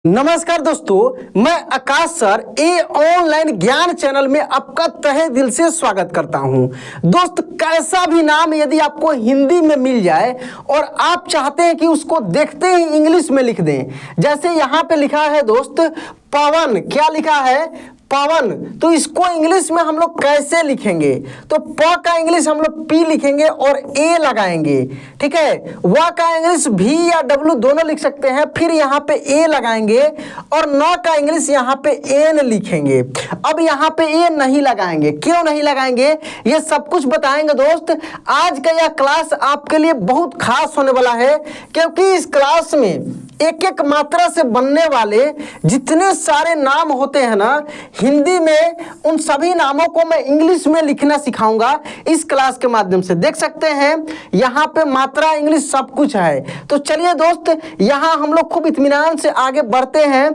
नमस्कार दोस्तों, मैं आकाश सर ए ऑनलाइन ज्ञान चैनल में आपका तहे दिल से स्वागत करता हूं। दोस्त, कैसा भी नाम यदि आपको हिंदी में मिल जाए और आप चाहते हैं कि उसको देखते ही इंग्लिश में लिख दें, जैसे यहाँ पे लिखा है दोस्त पवन, क्या लिखा है पवन, तो इसको इंग्लिश में हम लोग कैसे लिखेंगे? तो प का इंग्लिश हम लोग पी लिखेंगे और ए लगाएंगे, ठीक है। व का इंग्लिश भी या डब्ल्यू दोनों लिख सकते हैं, फिर यहाँ पे ए लगाएंगे और न का इंग्लिश यहाँ पे एन लिखेंगे। अब यहाँ पे ए नहीं लगाएंगे, क्यों नहीं लगाएंगे ये सब कुछ बताएंगे दोस्त। आज का यह क्लास आपके लिए बहुत खास होने वाला है, क्योंकि इस क्लास में एक एक मात्रा से बनने वाले जितने सारे नाम होते हैं ना हिंदी में, उन सभी नामों को मैं इंग्लिश में लिखना सिखाऊंगा इस क्लास के माध्यम से। देख सकते हैं यहाँ पे मात्रा इंग्लिश सब कुछ है। तो चलिए दोस्त, यहाँ हम लोग खूब इत्मीनान से आगे बढ़ते हैं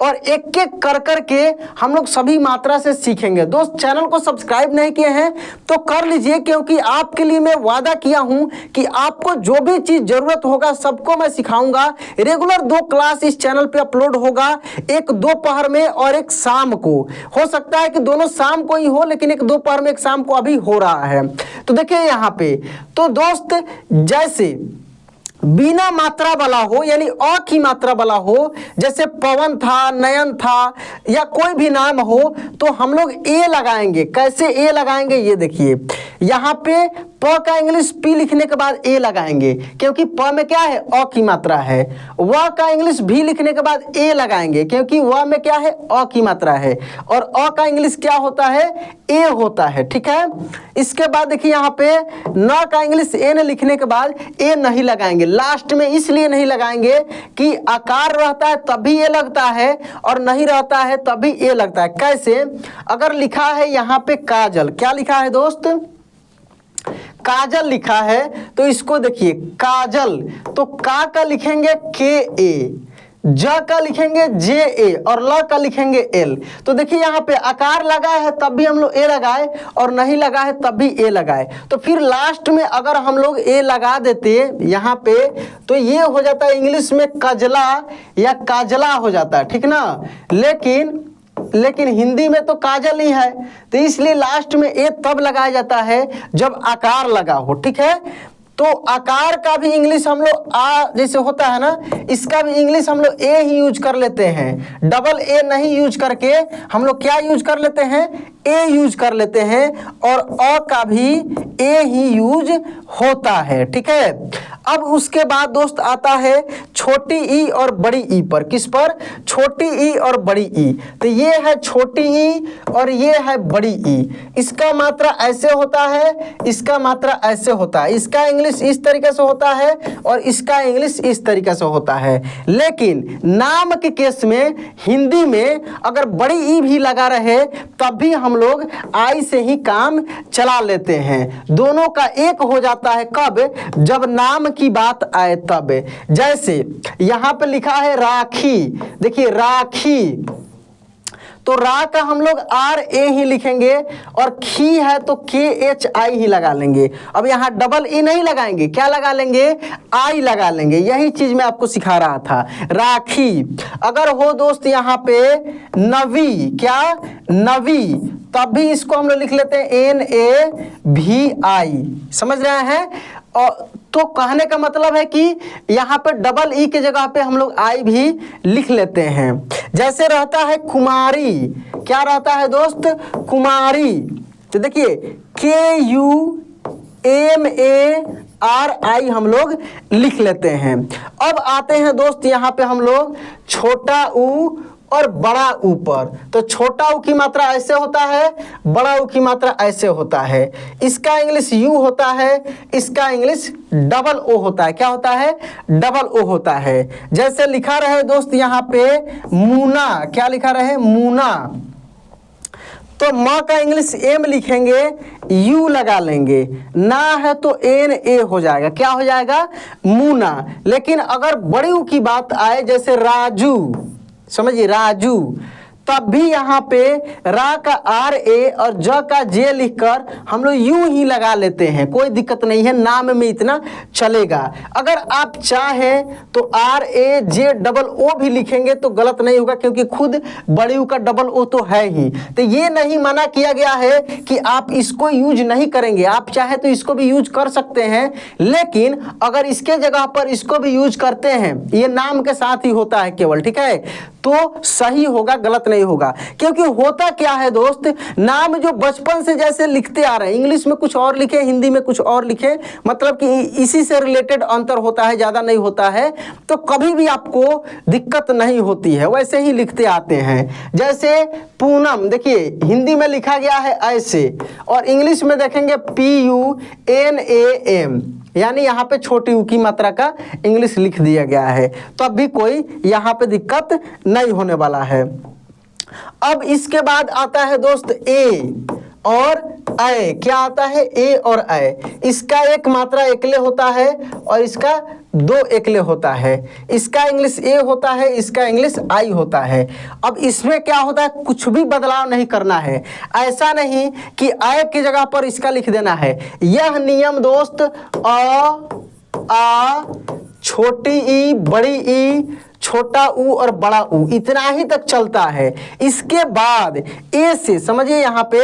और एक एक कर कर के हम लोग सभी मात्रा से सीखेंगे। दोस्त, चैनल को सब्सक्राइब नहीं किए हैं तो कर लीजिए, क्योंकि आपके लिए मैं वादा किया हूं कि आपको जो भी चीज़ जरूरत होगा सबको मैं सिखाऊंगा। रेगुलर 2 क्लास इस चैनल पे अपलोड होगा, एक दोपहर में और एक शाम को। हो सकता है कि दोनों शाम को ही हो, लेकिन एक दोपहर में एक शाम को अभी हो रहा है। तो देखिए यहाँ पे, तो दोस्त जैसे बिना मात्रा वाला हो यानी अ की मात्रा वाला हो, जैसे पवन था, नयन था या कोई भी नाम हो, तो हम लोग ए लगाएंगे। कैसे ए लगाएंगे ये देखिए, यहाँ पे प का इंग्लिश पी लिखने के बाद ए लगाएंगे, क्योंकि प में क्या है अ की मात्रा है। व का इंग्लिश भी लिखने के बाद ए लगाएंगे, क्योंकि व में क्या है अ की मात्रा है। और अ का इंग्लिश क्या होता है ए होता है, ठीक है। इसके बाद देखिए यहाँ पे न का इंग्लिश एन लिखने के बाद ए नहीं लगाएंगे, लास्ट में इसलिए नहीं लगाएंगे कि आकार रहता है तभी ए लगता है और नहीं रहता है तभी ए लगता है। कैसे? अगर लिखा है यहाँ पे काजल, क्या लिखा है दोस्त काजल लिखा है, तो इसको देखिए काजल, तो का लिखेंगे के ए, ज का लिखेंगे जे ए और ल का लिखेंगे एल। तो देखिए यहाँ पे आकार लगा है तब भी हम लोग ए लगाए और नहीं लगा है तब भी ए लगाए, तो फिर लास्ट में अगर हम लोग ए लगा देते यहाँ पे तो ये हो जाता है इंग्लिश में कजला या काजला हो जाता है, ठीक ना। लेकिन हिंदी में तो काजल ही है, तो इसलिए लास्ट में ए तब लगाया जाता है जब आकार लगा हो, ठीक है। तो आकार का भी इंग्लिश हम लोग आ जैसे होता है ना, इसका भी इंग्लिश हम लोग ए ही यूज कर लेते हैं, डबल ए नहीं यूज करके हम लोग क्या यूज कर लेते हैं ए यूज कर लेते हैं, और अ का भी ए ही यूज होता है, ठीक है। अब उसके बाद दोस्त आता है छोटी ई और बड़ी ई पर। किस पर? छोटी ई और बड़ी ई। तो ये है छोटी ई और ये है बड़ी ई। इसका मात्रा ऐसे होता है, इसका मात्रा ऐसे होता है, इसका इंग्लिश इस तरीके से होता है और इसका इंग्लिश इस तरीके से होता है। लेकिन नाम के केस में हिंदी में अगर बड़ी ई भी लगा रहे तब भी हम लोग आई से ही काम चला लेते हैं। दोनों का एक हो जाता है कब? जब नाम की बात आए तब। जैसे यहां पे लिखा है राखी, देखिए राखी, तो रा का हम लोग आर ए ही लिखेंगे और खी है तो के एच आई ही लगा लेंगे। अब यहाँ डबल ई नहीं लगाएंगे, क्या लगा लेंगे आई लगा लेंगे। यही चीज मैं आपको सिखा रहा था। राखी अगर हो दोस्त यहाँ पे नवी, क्या नवी, तब भी इसको हम लोग लिख लेते हैं एन ए भी आई, समझ रहे हैं। और तो कहने का मतलब है कि यहाँ पे डबल ई के जगह पे हम लोग आई भी लिख लेते हैं। जैसे रहता है कुमारी, क्या रहता है दोस्त कुमारी, तो देखिए K U M A R I हम लोग लिख लेते हैं। अब आते हैं दोस्त यहाँ पे हम लोग छोटा ऊ और बड़ा ऊ पर। तो छोटा ऊ की मात्रा ऐसे होता है, बड़ा ऊ की मात्रा ऐसे होता है। इसका इंग्लिश यू होता है, इसका इंग्लिश डबल ओ होता है। क्या होता है? डबल ओ होता है। जैसे लिखा रहे दोस्त यहाँ पे मूना, क्या लिखा रहे मूना, तो म का इंग्लिश एम लिखेंगे, यू लगा लेंगे, ना है तो एन ए हो जाएगा, क्या हो जाएगा मूना। लेकिन अगर बड़ी ऊ की बात आए जैसे राजू, समझिए राजू, तब भी यहाँ पे रा का आर ए और ज का जे लिखकर हम लोग यूं ही लगा लेते हैं, कोई दिक्कत नहीं है, नाम में इतना चलेगा। अगर आप चाहें तो R A J double O भी लिखेंगे तो गलत नहीं होगा, क्योंकि खुद बड़ी यू का डबल ओ तो है ही। तो ये नहीं मना किया गया है कि आप इसको यूज नहीं करेंगे, आप चाहे तो इसको भी यूज कर सकते हैं, लेकिन अगर इसके जगह पर इसको भी यूज करते हैं, ये नाम के साथ ही होता है केवल, ठीक है, तो सही होगा, गलत नहीं होगा। क्योंकि होता क्या है दोस्त, नाम जो बचपन से जैसे लिखते आ रहे हैं, इंग्लिश में कुछ और लिखे, हिंदी में कुछ और लिखे, मतलब कि इसी से रिलेटेड अंतर होता है, ज़्यादा नहीं होता है, तो कभी भी आपको दिक्कत नहीं होती है, वैसे ही लिखते आते हैं। जैसे पूनम, देखिए हिंदी में लिखा गया है ऐसे, और इंग्लिश में देखेंगे PUNAM, यानी यहाँ पे छोटी यू की मात्रा का इंग्लिश लिख दिया गया है, तो अब भी कोई यहाँ पे दिक्कत नहीं होने वाला है। अब इसके बाद आता है दोस्त ए और ऐ। क्या आता है? ए और ऐ। इसका एक मात्रा एकले होता है और इसका दो एकले होता है। इसका इंग्लिश ए होता है, इसका इंग्लिश आई होता है। अब इसमें क्या होता है, कुछ भी बदलाव नहीं करना है। ऐसा नहीं कि ऐ की जगह पर इसका लिख देना है। यह नियम दोस्त आ छोटी ई, बड़ी ई, छोटा ऊ और बड़ा ऊ, इतना ही तक चलता है। इसके बाद ए से समझिए, यहाँ पे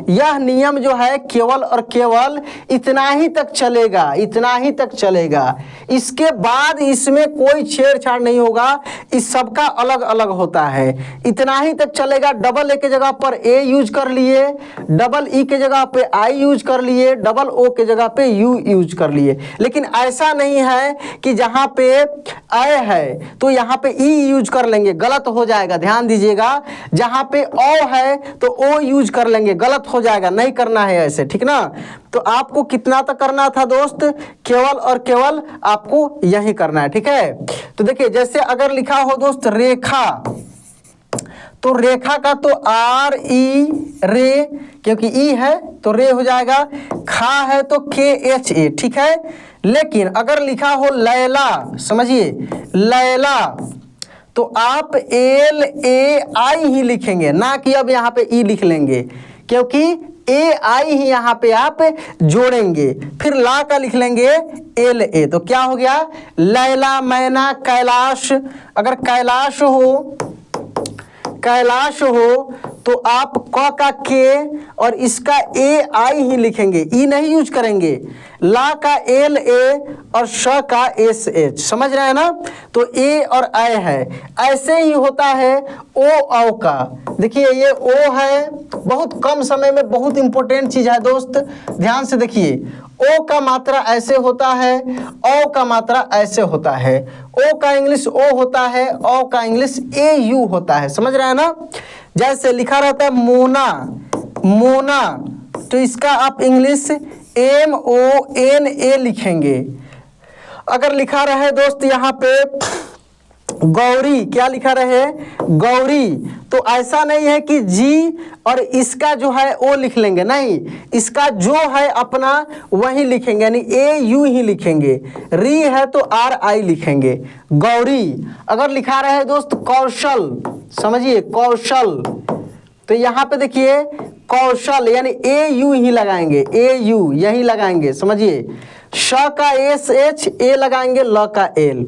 यह नियम जो है केवल और केवल इतना ही तक चलेगा, इतना ही तक चलेगा। इसके बाद इसमें कोई छेड़छाड़ नहीं होगा, इस सबका अलग अलग होता है, इतना ही तक चलेगा। डबल ए के जगह पर ए यूज कर लिए, डबल ई के जगह पे आई यूज कर लिए, डबल ओ के जगह पे यू यूज कर लिए। लेकिन ऐसा नहीं है कि जहाँ पे ऐ है तो यहाँ पे ई यूज कर लेंगे, गलत हो जाएगा, ध्यान दीजिएगा। जहां पे ओ है तो ओ यूज कर लेंगे, गलत हो जाएगा, नहीं करना है ऐसे, ठीक ना। तो आपको कितना तक करना था दोस्त, केवल और केवल आपको यही करना है, ठीक है। तो देखिए, जैसे अगर लिखा हो दोस्त रेखा, तो रेखा का तो आर ई रे, क्योंकि ई है तो रे हो जाएगा। खा है तो KHA, ठीक है। लेकिन अगर लिखा हो लैला, समझिए लैला, तो आप LAI ही लिखेंगे, ना कि अब यहाँ पे ई लिख लेंगे, क्योंकि AI ही यहाँ पे आप जोड़ेंगे। फिर ला का लिख लेंगे LA, तो क्या हो गया, लैला मैना कैलाश। अगर कैलाश हो तो आप क का के और इसका AI ही लिखेंगे, ई नहीं यूज करेंगे। ला का LA और श का SH, समझ रहे हैं ना। तो ए और ऐ है। ऐसे ही होता है ओ औ का। देखिए ये ओ है, बहुत कम समय में बहुत इंपॉर्टेंट चीज है दोस्त, ध्यान से देखिए। ओ का मात्रा ऐसे होता है, ओ का मात्रा ऐसे होता है। ओ का इंग्लिश ओ होता है, ओ का इंग्लिश AU होता है, समझ रहे हैं ना। जैसे लिखा रहता है मोना, मोना, तो इसका आप इंग्लिश MONA लिखेंगे। अगर लिखा रहे दोस्त यहाँ पे गौरी, क्या लिखा रहे, गौरी, तो ऐसा नहीं है कि जी और इसका जो है ओ लिख लेंगे, नहीं, इसका जो है अपना वही लिखेंगे, यानी AU ही लिखेंगे। री है तो RI लिखेंगे, गौरी। अगर लिखा रहे दोस्त कौशल, समझिए कौशल, तो यहाँ पे देखिए कौशल, यानी AU ही लगाएंगे, AU यही लगाएंगे, समझिए। श का SH, ए लगाएंगे, ल का L।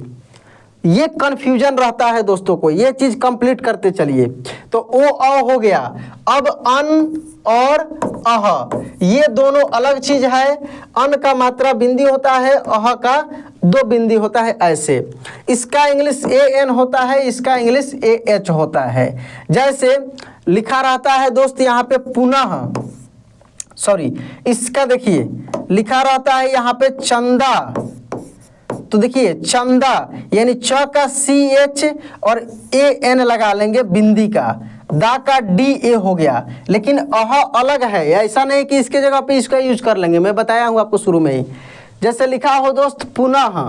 ये कंफ्यूजन रहता है दोस्तों को, ये चीज कंप्लीट करते चलिए। तो ओ अ हो गया। अब अन और अह, ये दोनों अलग चीज है। अन का मात्रा बिंदी होता है, अह का दो बिंदी होता है, ऐसे। इसका इंग्लिश AN होता है, इसका इंग्लिश AH होता है। जैसे लिखा रहता है दोस्त यहाँ पे पुनः, सॉरी, इसका देखिए लिखा रहता है यहाँ पे चंदा, तो देखिए चंदा, यानी च का CH और AN लगा लेंगे बिंदी का, दा का DA हो गया। लेकिन अह अलग है, ऐसा नहीं कि इसके जगह पे इसका यूज कर लेंगे, मैं बताया हूं आपको शुरू में ही। जैसे लिखा हो दोस्त पुनः,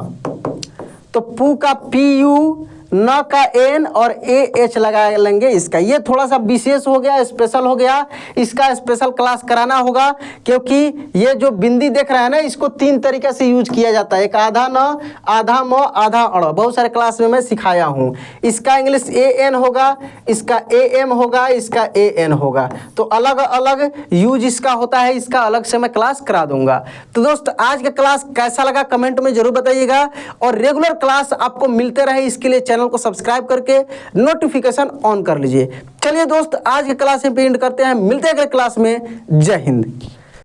तो पू का PU न का एन और ए एच लगा लेंगे इसका। ये थोड़ा सा विशेष हो गया, स्पेशल हो गया, इसका स्पेशल क्लास कराना होगा, क्योंकि ये जो बिंदी देख रहे हैं ना, इसको 3 तरीके से यूज किया जाता है, एक आधा न, आधा म, आधा अड़। बहुत सारे क्लास में मैं सिखाया हूँ। इसका इंग्लिश ए एन होगा, इसका ए एम होगा, इसका ए एन होगा। तो अलग अलग यूज इसका होता है, इसका अलग से मैं क्लास करा दूंगा। तो दोस्त आज का क्लास कैसा लगा कमेंट में जरूर बताइएगा, और रेगुलर क्लास आपको मिलते रहे इसके लिए चैनल को सब्सक्राइब करके नोटिफिकेशन ऑन कर लीजिए। चलिए दोस्त आज के क्लास में एंड करते हैं, मिलते हैं अगले क्लास में। जय हिंद।